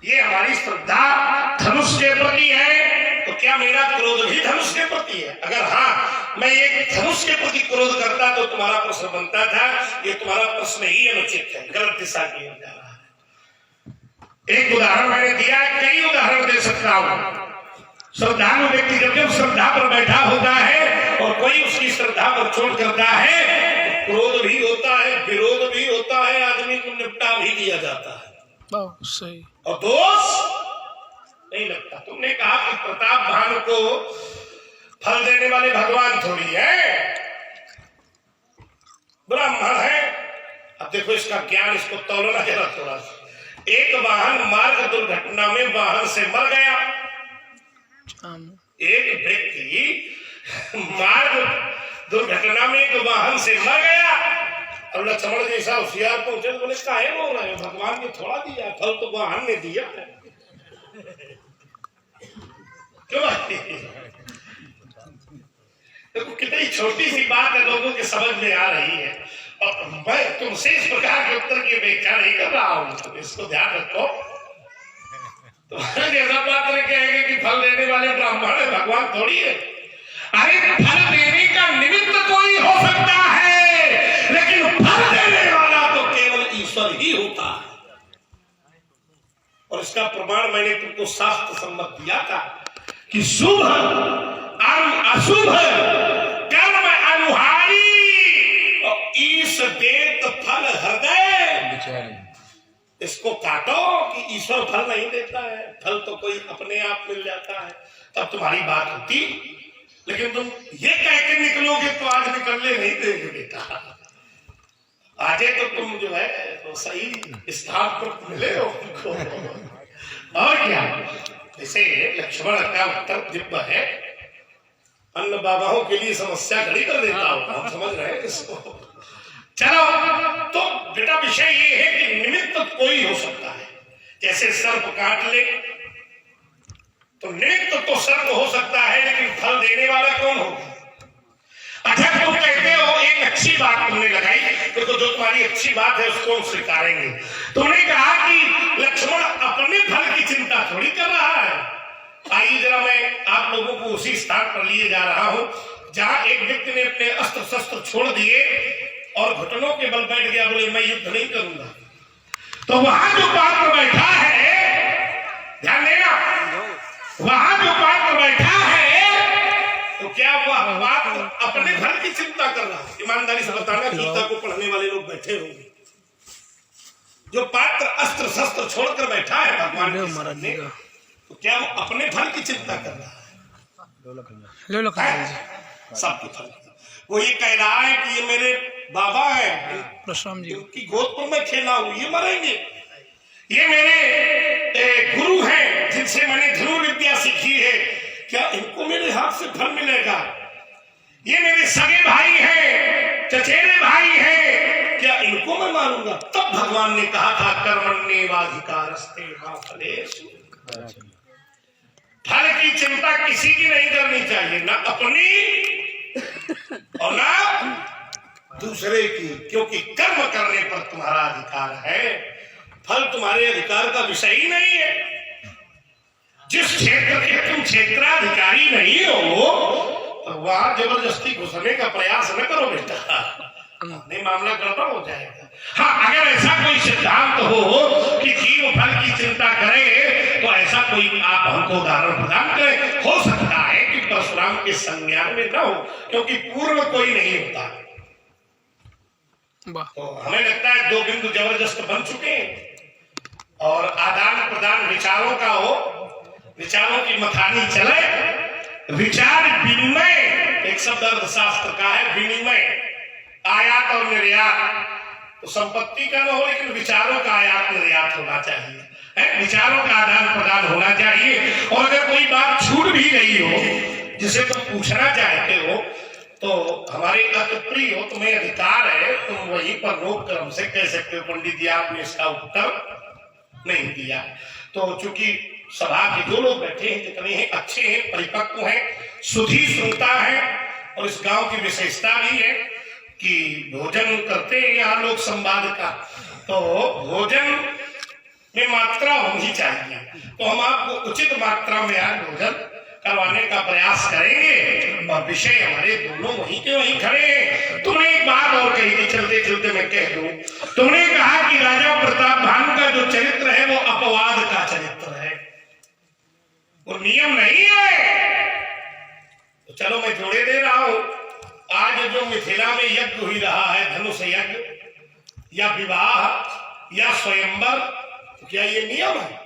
ये हमारी श्रद्धा धनुष के प्रति है, तो क्या मेरा क्रोध भी धनुष के प्रति है? अगर हाँ, मैं ये धनुष के प्रति क्रोध करता तो तुम्हारा प्रश्न बनता था, ये तुम्हारा प्रश्न ही अनुचित है, गलत दिशा की ओर जा रहा है। एक उदाहरण मैंने दिया है, कई उदाहरण दे सकता हूं। श्रद्धालु व्यक्ति जब श्रद्धा पर बैठा होता है और कोई उसकी श्रद्धा पर चोट करता है, क्रोध भी होता है, विरोध भी होता है, आदमी को निपटा भी दिया जाता है, सही, और दोष नहीं लगता। तुमने कहा कि प्रताप भानु को फल देने वाले भगवान थोड़ी है, ब्राह्मण है। अब देखो इसका ज्ञान, इसको तौलना जरा थोड़ा सा। एक वाहन मार्ग दुर्घटना में वाहन से मर गया, एक व्यक्ति मार्ग दुर्घटना में एक वाहन से मर गया। अब लक्ष्मण जैसा होशियार पहुंचे, बोले काहे बोल रहे हो, भगवान ने थोड़ा दिया, फल तो वाहन ने दिया है। क्यों? देखो कितनी छोटी सी बात है, लोगों के समझ में आ रही है, और मैं तुमसे इस प्रकार के उत्तर की अपेक्षा नहीं कर रहा हूं, तो इसको ध्यान रखो। तुम्हारे जैसा पात्र कहेंगे कि फल देने वाले ब्राह्मण है, भगवान थोड़ी है। अरे फल देने का निमित्त कोई हो सकता है, लेकिन फल देने वाला तो केवल ईश्वर ही होता है। और इसका प्रमाण मैंने तुमको शास्त्र सम्मत दिया था कि शुभ अशुभ कर्म अनुहारी और ईश देत फल हृदय। इसको काटो कि ईश्वर फल नहीं देता है, फल तो कोई अपने आप मिल जाता है, तब तुम्हारी बात होती। लेकिन तुम ये कह के निकलोगे तो आज निकलने नहीं देंगे बेटा। आजे तो तुम जो है तो सही स्थान पर मिले हो तुमको। और क्या, जैसे लक्ष्मण का उत्तर दिव्य है, अन्य बाबाओं के लिए समस्या खड़ी कर देता हूं, आप समझ रहे हैं इसको। चलो, तो बेटा विषय ये है कि निमित्त कोई हो सकता है। जैसे सर्प काट ले तो निमित्त तो सर्प हो सकता है, लेकिन फल देने वाला कौन होगा? अच्छा, तुम कहते हो, एक अच्छी बात तुमने लगाई, देखो जो तुम्हारी अच्छी बात है उसको हम स्वीकारेंगे। तुमने कहा कि लक्ष्मण अपने फल की चिंता थोड़ी कर रहा है। आइए जरा मैं आप लोगों को उसी स्थान पर लिए जा रहा हूं जहां एक व्यक्ति ने अपने अस्त्र शस्त्र छोड़ दिए और घुटनों के बल बैठ गया, बोले मैं युद्ध नहीं करूंगा। तो वहां जो पात्र बैठा है, ध्यान देना, वहां जो पात्र बैठा है, तो क्या वह पात्र अपने फल की चिंता कर रहा है? ईमानदारी से बताना, गीता को पढ़ने वाले लोग बैठे होंगे। जो पात्र अस्त्र शस्त्र छोड़कर बैठा है भगवान के सामने, तो क्या वो अपने फल की चिंता कर रहा है? सबके फल। वो ये कह रहा है कि ये मेरे बाबा है, उनकी गोद पर मैं खेला हूं, ये मरेंगे। ये मेरे गुरु हैं जिनसे मैंने धनुर्विद्या सीखी है, क्या इनको मेरे हाथ से फल मिलेगा? ये मेरे सगे भाई हैं, चचेरे भाई हैं, क्या इनको मैं मारूंगा? तब भगवान ने कहा था कर्मण्येवाधिकारस्ते मा फलेषु। फल की चिंता किसी की नहीं करनी चाहिए, ना अपनी और ना दूसरे की, क्योंकि कर्म करने पर तुम्हारा अधिकार है, फल तुम्हारे अधिकार का विषय ही नहीं है। जिस क्षेत्र के तुम क्षेत्राधिकारी नहीं हो, तो वहां जबरदस्ती घुसने का प्रयास न करो बेटा, नहीं मामला गड़बड़ हो जाएगा। हाँ, अगर ऐसा कोई सिद्धांत हो कि जीव फल की चिंता करे, तो ऐसा कोई आप हमको उदाहरण प्रदान करें। हो सकता है कि परशुराम के संज्ञान में न हो, क्योंकि पूर्व कोई नहीं होता। तो हमें लगता है दो बिंदु जबरदस्त बन चुके हैं और आदान प्रदान विचारों का हो, विचारों की मथानी चले, विचार विनिमय, एक शब्द अर्थशास्त्र का है विनिमय, आयात और निर्यात। तो संपत्ति का न हो, लेकिन विचारों का आयात निर्यात होना चाहिए, विचारों का आदान प्रदान होना चाहिए। और अगर कोई बात छूट भी गई हो जिसे तुम पूछना चाहते हो, तो हमारे अतिप्रिय हो, तुम्हें अधिकार है, तुम वहीं पर रोक कर हमसे कह सकते हो पंडित जी आपने इसका उत्तर नहीं दिया। तो चूंकि सभा के जो लोग बैठे हैं, जितने हैं अच्छे हैं, परिपक्व हैं, सुधी श्रोता है, और इस गांव की विशेषता भी है कि भोजन करते हैं यहाँ लोग संवाद का। तो भोजन में मात्रा होनी चाहिए। तो हम आपको उचित मात्रा में आज भोजन करवाने का प्रयास करेंगे और विषय हमारे दोनों वहीं के वहीं खड़े हैं। तुमने एक बात और कही थी, चलते चलते मैं कह दूं, तुमने कहा कि राजा प्रताप भानु का जो चरित्र है वो अपवाद का चरित्र है, वो नियम नहीं है। तो चलो मैं जोड़े दे रहा हूं। आज जो मिथिला में यज्ञ हुई रहा है, धनुष यज्ञ या विवाह या स्वयंवर, तो क्या ये नियम है?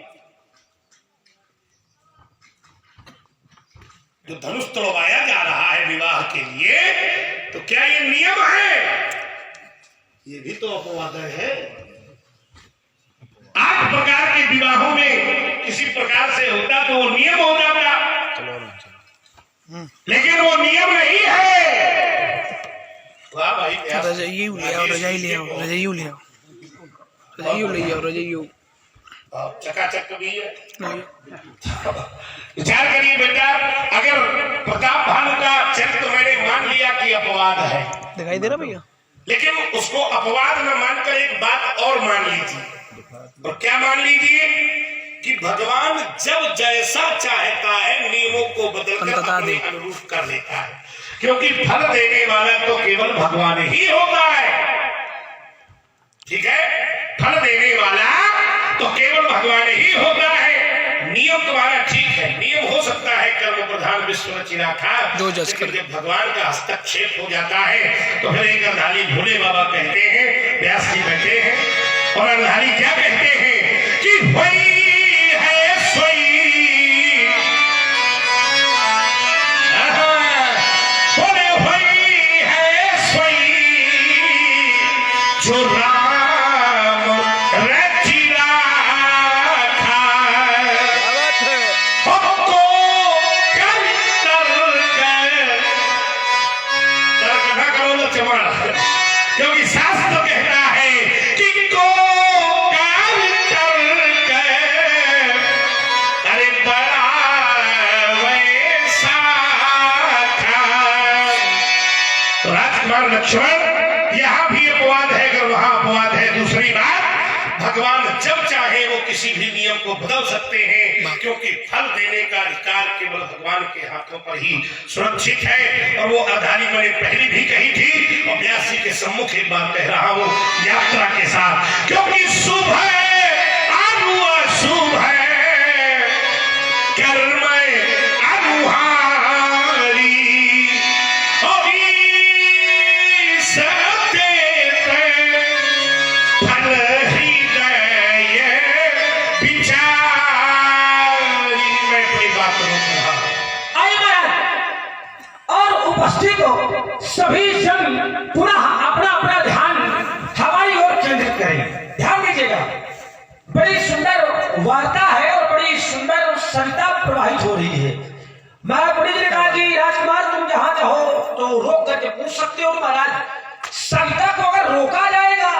जो धनुष तोड़वाया जा रहा है विवाह के लिए, तो क्या ये नियम है? ये भी तो अपवाद है। 8 प्रकार के विवाहों में किसी प्रकार से होता तो वो नियम हो जाता, लेकिन वो नियम नहीं है। वाह भाई, रजाइयो ले आओ, रजाई ले आओ, रजाइयो ले आओ, रजाइयो ले आओ, रजाइयो चकाचक भी है। विचार करिए बेटा, अगर प्रताप भानु का चरित्र मैंने मान लिया कि अपवाद है, दिखाई दे रहा भैया, लेकिन उसको अपवाद न मानकर एक बात और मान लीजिए। और क्या मान लीजिए? कि भगवान जब जैसा चाहता है नियमों को बदलकर अपने अनुरूप कर लेता है, क्योंकि फल देने वाला तो केवल भगवान ही होता है। ठीक है, फल देने वाला तो केवल भगवान ही होता है। नियम तुम्हारा ठीक है, नियम हो सकता है कर्म प्रधान विश्व रचिना था, लेकिन जब भगवान का हस्तक्षेप हो जाता है तो फिर एक अर्धाली भोले बाबा कहते हैं, व्यास जी बैठे हैं और अर्धाली क्या कहते हैं कि वही है सोई, बोले वही है सोई जो क्योंकि शास्त्र कहता है कि को काल कर अरे बड़ा वैसा था। तो राजकुमार लक्ष्मण, यहाँ भी अपवाद है अगर वहां अपवाद है। दूसरी बात, भगवान जब चाहे वो किसी भी नियम को बदल सकते हैं, क्योंकि फल देने का अधिकार केवल भगवान के हाथों पर ही सुरक्षित है। और वो अर्धाली मैंने पहले भी कही थी और व्यास जी के सम्मुख एक बार कह रहा हूं यात्रा के साथ, क्योंकि शुभ है अशुभ है कर्म अनुहारी उपस्थित हो सभी जन पुनः अपना अपना ध्यान हमारी ओर केंद्रित करें। ध्यान दीजिएगा, बड़ी सुंदर वार्ता है और बड़ी सुंदर सरिता प्रवाहित हो रही है। महाराज पंडित जी ने कहा कि राजकुमार तुम जहां चाहो तो रोक करके पूछ सकते हो। महाराज, सरिता को अगर रोका जाएगा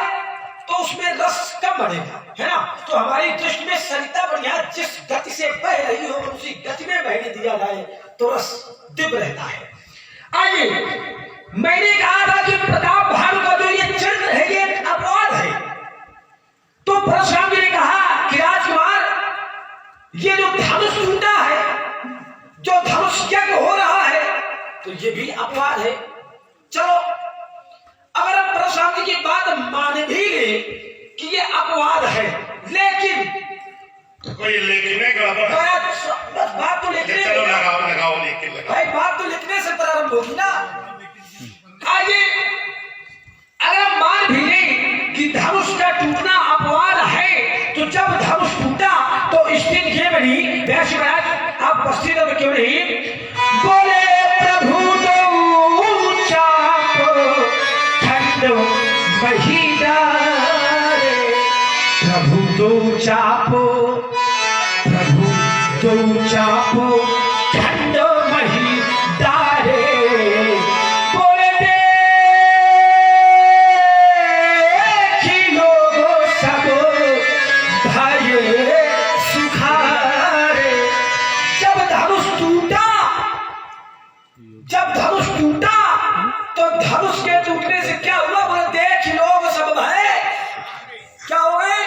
तो उसमें रस कम बढ़ेगा, है ना? तो हमारी दृष्टि में सरिता बढ़िया जिस गति से बह रही हो उसी गति में बहने दिया जाए तो रस दिव्य रहता है। आइए, मैंने कहा था कि प्रताप भानु का जो ये चरित्र है ये अपवाद है, तो परशुराम जी ने कहा कि राजकुमार ये जो धनुष टूटा है, जो धनुष यज्ञ हो रहा है, तो ये भी अपवाद है। चलो, अगर हम परशुराम जी की बात मान भी ले कि ये अपवाद है, लेकिन कोई लेकिन नहीं गड़बड़ है। बात तो लिखने, चलो लगाओ लेकिन भाई बात तो लिखने से प्रारंभ होगी ना। आइए, अगर मान भी लें कि धनुष का टूटना अपवाद है, तो जब धनुष टूटा तो इस दिन ये बनी वैसे महाराज आप उपस्थित हो क्यों नहीं बोले प्रभु दो चाप ठंड महीना, प्रभु दो चापो दो चापो ठंड महीदारे, बोले देखी लोगो सब भय सुखारे। जब धनुष टूटा तो धनुष के टूटने से क्या हुआ? बोले देखी लोग सब भय क्या हो गए?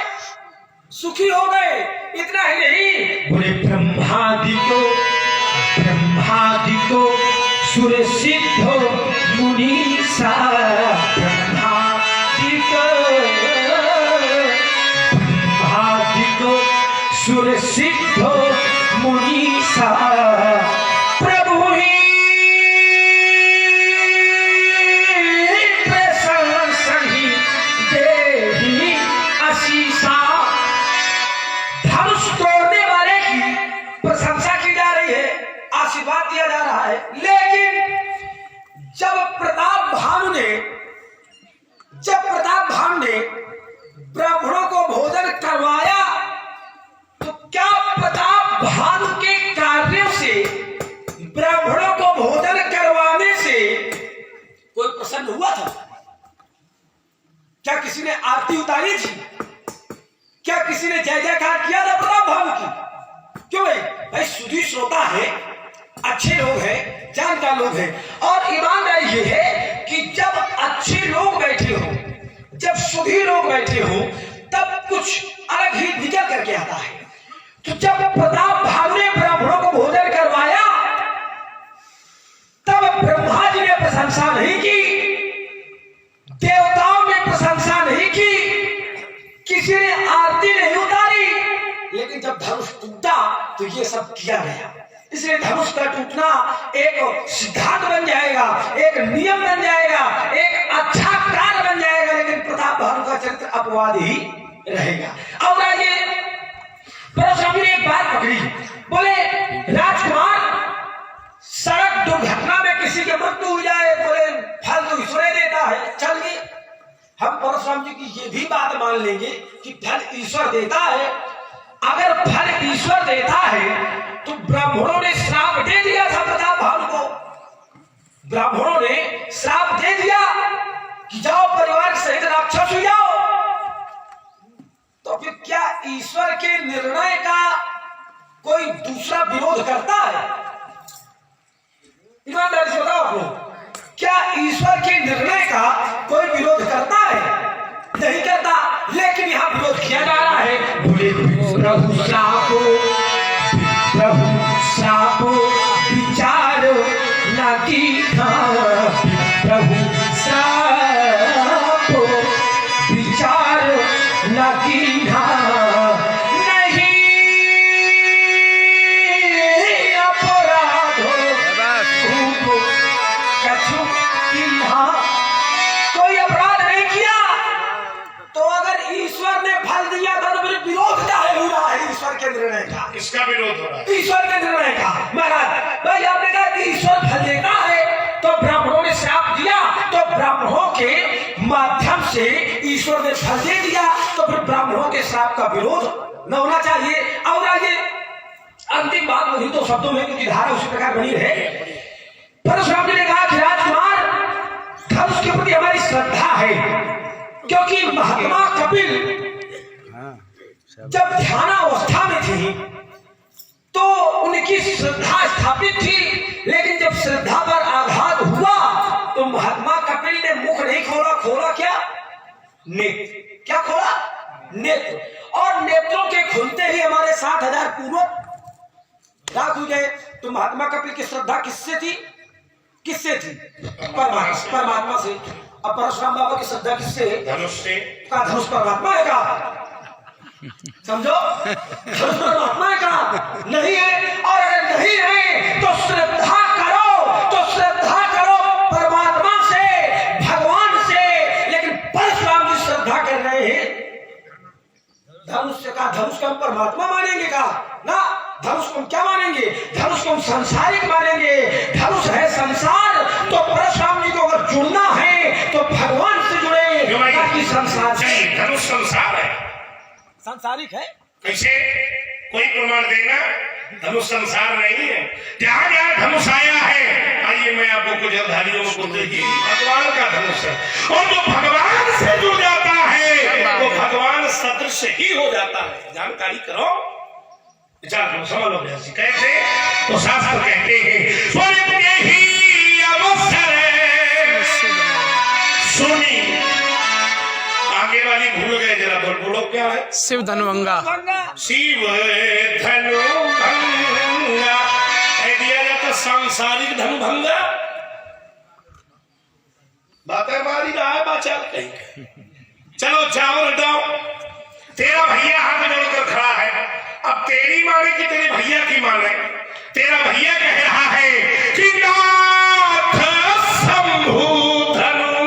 सुखी हो गए। सुर सिद्ध मुनीसा प्रभु ही प्रशंसहि देहि आशीषा। धनुष तोड़ने वाले की प्रशंसा की जा रही है, आशीर्वाद दिया जा रहा है। लेकिन जब प्रताप भानु ने ब्राह्मणों को भोजन करवाया तो क्या प्रताप भानु के कार्यों से, ब्राह्मणों को भोजन करवाने से कोई प्रसन्न हुआ था? क्या किसी ने आरती उतारी थी? क्या किसी ने जय जयकार किया था प्रताप भानु की? क्यों भाई सुधी श्रोता है, अच्छे लोग हैं, जानकार लोग हैं। और ईमानदारी ये है कि जब अच्छे लोग बैठे हो, जब सुधी लोग बैठे हो, तब कुछ अलग ही निकल करके आता है। तो जब प्रताप भानु ने ब्राह्मणों को भोजन करवाया तब ब्रह्मा जी ने प्रशंसा नहीं की, देवताओं ने प्रशंसा नहीं की, किसी ने आरती नहीं उतारी। लेकिन जब धनुष टूटा तो ये सब किया गया। इसलिए धनुष का टूटना एक सिद्धांत बन जाएगा, एक नियम बन जाएगा, एक अच्छा कार्य बन जाएगा। लेकिन प्रताप भानु का चरित्र अपवाद ही रहेगा। और आगे परशुराम ने एक बात पकड़ी, बोले राजकुमार सड़क दुर्घटना में किसी के मृत्यु हो जाए, बोले फल तो ईश्वर देता है, चल गए। हम परशुराम जी की ये भी बात मान लेंगे कि फल ईश्वर देता है। अगर फल ईश्वर देता है तो ब्राह्मणों ने श्राप दे दिया था प्रताप भानु को, ब्राह्मणों ने श्राप दे दिया कि जाओ परिवार सहित राक्षस हो जाओ। तो फिर क्या ईश्वर के निर्णय का कोई दूसरा विरोध करता है? ईमानदारी से बताओ आप लोग, क्या ईश्वर के निर्णय का कोई विरोध करता है? नहीं करता। लेकिन यहाँ विरोध किया जा रहा है। बोले प्रभु श्रापो, प्रभु श्रापो विचारो न कीन्हा, प्रभु श्रापो विचारो न कीन्हा, नहीं अपराधो खूब कछु कीन्हा। कोई अपराध नहीं किया तो अगर ईश्वर ने फल दिया था तो फिर विरोध क्या है हो रहा है ईश्वर के निर्णय का? किसका विरोध हो रहा है? ईश्वर के निर्णय का। महाराज भाई आपने कहा कि ईश्वर फल देता है, तो ब्राह्मणों ने श्राप दिया, तो ब्राह्मणों के माध्यम से ईश्वर ने फल दे दिया, तो फिर ब्राह्मणों के श्राप का विरोध न होना चाहिए। और आगे अंतिम बात वही दो शब्दों में क्योंकि धारा उसी प्रकार बनी रहे। परशुराम जी ने कहा कि राजकुमार धनुष के प्रति हमारी श्रद्धा है, क्योंकि महात्मा कपिल जब ध्यानावस्था में थे तो उनकी श्रद्धा स्थापित थी। लेकिन जब श्रद्धा पर आघात हुआ तो महात्मा कपिल ने मुख नहीं खोला, खोला क्या? नेत्र। क्या खोला? नेत्र। और नेत्रों के खुलते ही हमारे 60,000 पूर्वज राख हो गए। तो महात्मा कपिल की श्रद्धा किससे थी? किससे थी? परमात्मा से। अब परशुराम बाबा की श्रद्धा किससे? धनुष से। का धनुष परमात्मा है का? समझो, धनुष परमात्मा है का? नहीं है। और अगर नहीं है तो श्रद्धा करो परमात्मा से, भगवान से। लेकिन परशुराम जी श्रद्धा कर रहे हैं धनुष से। का धनुष को हम परमात्मा मानेंगे का? ना, धनुष को हम क्या मानेंगे? धनुष को हम सांसारिक मानेंगे। धनुष है संसार, तो परशुराम जी को अगर जुड़ना है तो भगवान से जुड़े, ताकि संसार से। धनुष संसार है, सांसारिक है। कैसे? कोई प्रमाण देना? धनुष संसार नहीं है। जहां जहां धनुष आया है, आइए मैं आपको कुछ अवधारियों को देखिए, भगवान का धनुष है। और जो भगवान से जुड़ जाता है वो भगवान सदृश ही हो जाता है। जानकारी करो, विचार समझ लो। कैसे? तो शास्त्र कहते हैं स्वर्ग के ही अवसर सुनी। आगे वाली भूल गए, जरा बोलो क्या है? शिव धनुभंगा। शिव धनुभंगा कह दिया जाता, सांसारिक धनुभंगा। बातें मारी रहा है बाचाल कहीं। चलो चावल हटाओ। तेरा भैया हाथ जोड़कर खड़ा है, अब माने कि तेरे भैया की माने। तेरा भैया कह रहा है कि नाथ शंभु धनु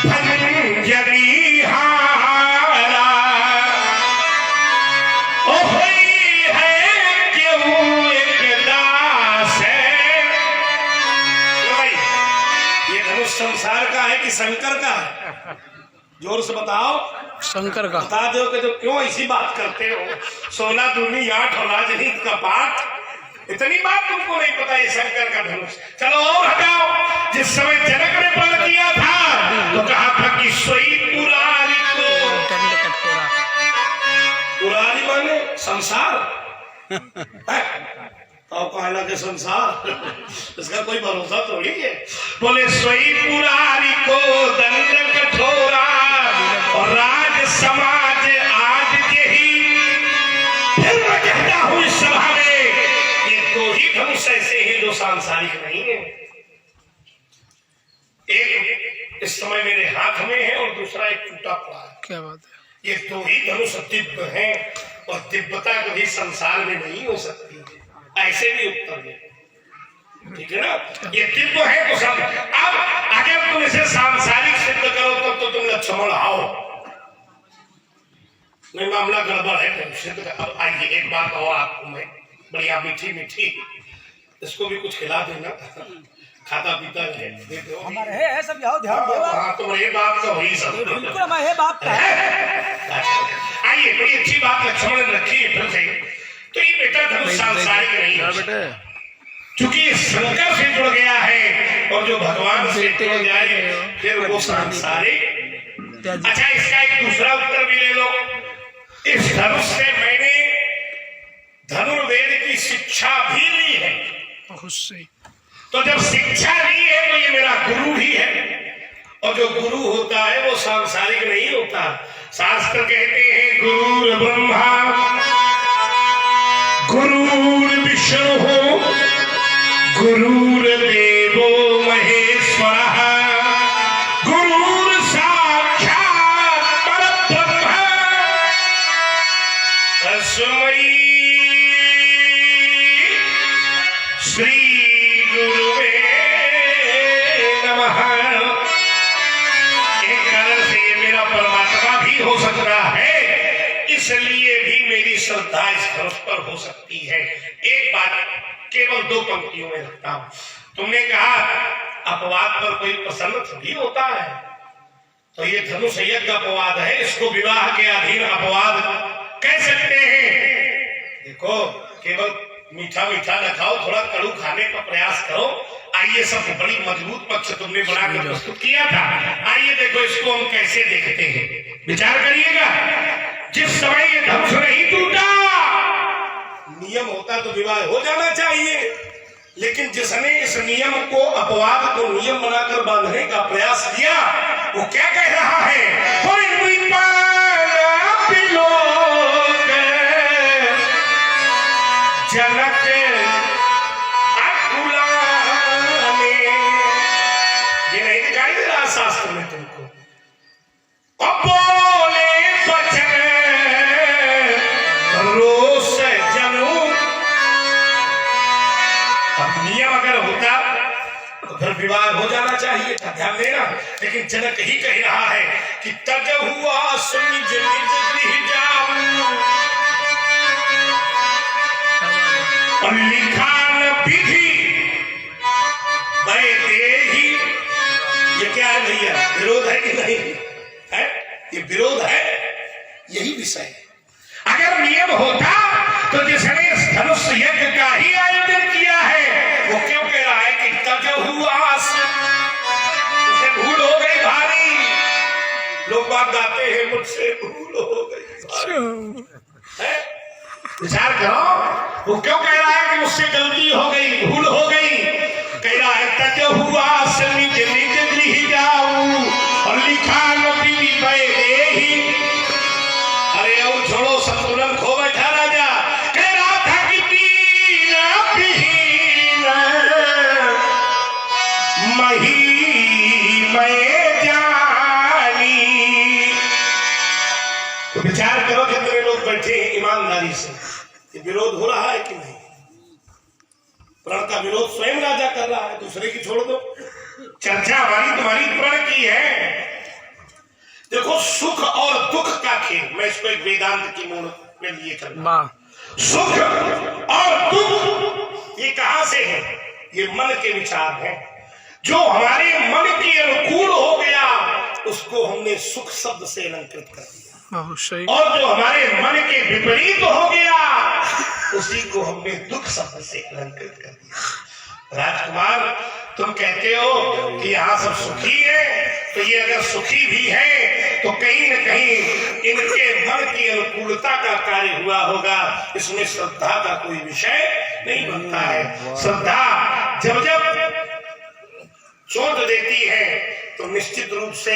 भंजरी हारा ओ होई है क्यों एक दास है। लो भाई, ये धनुष संसार का है कि शंकर का है? जोर से बताओ। शंकर का। बता दो कि जो क्यों ऐसी बात करते हो। 16 दूनी 8 और राजनीत का पाठ, इतनी बात तुमको नहीं पता ये शंकर का धनुष। चलो और हटाओ। जिस समय जनक ने प्रण किया था तो कहा था कि सोई पुरारी को, दंड कठोरा। पुरारी माने संसार तो कहला के संसार, इसका कोई भरोसा थोड़ी है। बोले सोई पुरारी को दंड कठोरा और राज समाज आज यही। फिर मैं कहता हूं इस सभा में, ये दो ही धनुष ऐसे हैं जो सांसारिक नहीं है। एक इस समय मेरे हाथ में है और दूसरा एक टूटा पड़ा है। क्या बात है। ये दो ही धनुष दिव्य हैं और दिव्यता कभी संसार में नहीं हो सकती है। ऐसे भी उत्तर दे, ठीक है ना। ये दिव्य है तो सब। अब अगर तुम इसे सांसारिक सिद्ध करो तब तो तुम लक्ष्मण आओ, नहीं मामला गड़बड़ है तो सिद्ध कर। अब आइए एक बात और आपको मैं बढ़िया मीठी मीठी, इसको भी कुछ खिला देना, खाता पीता है। हमारे है सब जाओ ध्यान दो। हाँ तुम्हारी बात तो हुई सब, बिल्कुल हमारे बात का है। आइए बड़ी अच्छी बात लक्ष्मण ने रखी है फिर से। तो ये बेटा धनुष सांसारिक नहीं है, क्योंकि शंकर से जुड़ गया है और जो भगवान से जुड़ जाए फिर वो सांसारिक। अच्छा, इसका एक दूसरा उत्तर भी ले लो। इस धनुष से मैंने धनुर्वेद की शिक्षा भी ली है। बहुत सही। तो जब शिक्षा ली है तो ये मेरा गुरु भी है, और जो गुरु होता है वो सांसारिक नहीं होता। शास्त्र कहते हैं गुरु ब्रह्मा गुरुर् विष्णु गुरुर्देवो महेश्वरः गुरुर् साक्षात् परब्रह्म तस्मै श्री गुरुवे नमः। एक कारण से ये मेरा परमात्मा भी हो सकता है, इसलिए भी मेरी श्रद्धा इस धनुष पर हो सकती है। एक बात केवल 2 पंक्तियों में रखता हूं। तुमने कहा अपवाद पर कोई प्रसन्न थोड़ी होता है, तो ये धनुष यज्ञ अपवाद है, इसको विवाह के अधीन अपवाद कह सकते हैं। देखो केवल मीठा मीठा न खाओ, थोड़ा कड़ू खाने का प्रयास करो। आइए, सब बड़ी मजबूत पक्ष तुमने बनाकर प्रस्तुत किया था। आइए देखो इसको हम कैसे देखते हैं, विचार करिएगा। जिस समय ये धनुष नहीं टूटा, नियम होता तो विवाह हो जाना चाहिए, लेकिन जिसने इस नियम को, अपवाद को नियम बनाकर बांधने का प्रयास किया, वो क्या कह रहा है? जनक अकुलाने, ये नहीं दिखाई दे रहा शास्त्र में तुमको? बोले बचन रोष जनु। अब नियम अगर होता तो फिर विवाह हो जाना चाहिए था, ध्यान देना। लेकिन जनक ही कह रहा है कि तज हुआ निज निज गृह जाऊं और लिखा न विधि वैदेही। ये क्या है भैया, विरोध है कि नहीं है? ये विरोध है, यही विषय है। अगर नियम होता तो जिसने इस धनुष यज्ञ का ही आयोजन किया है, वो क्यों कह रहा है कि तज हुआ, उसे भूल हो गई भारी। लोग बात गाते हैं मुझसे भूल हो गई है? विचार करो, वो क्यों कह रहा है कि मुझसे गलती हो गई, भूल हो गई? कह रहा है तज हुआ निज निज गृह जाऊं और लिखा न विधि वैदेही। अरे और छोड़ो, संतुलन खो बैठा राजा। कह रहा था कि दीन विहीन मही मैं जानी। विचार करो जितने लोग बैठे हैं ईमानदारी से, ये विरोध हो रहा है कि नहीं? प्रण का विरोध स्वयं राजा कर रहा है, दूसरे की छोड़ दो। चर्चा हमारी तुम्हारी प्रण की है। देखो सुख और दुख का खेल, मैं इसको एक वेदांत की मूल में लिए चल रहा हूं। सुख और दुख ये कहां से है? ये मन के विचार हैं। जो हमारे मन के अनुकूल हो गया उसको हमने सुख शब्द से अलंकृत कर दिया, और जो हमारे मन के विपरीत हो गया उसी को हमने दुख शब्द से अलंकृत कर दिया। राजकुमार तुम कहते हो कि यहाँ सब सुखी है, तो ये अगर सुखी भी है तो कहीं न कहीं इनके मन की अनुकूलता का कार्य हुआ होगा, इसमें श्रद्धा का कोई विषय नहीं बनता है। श्रद्धा जब जब चोट देती है तो निश्चित रूप से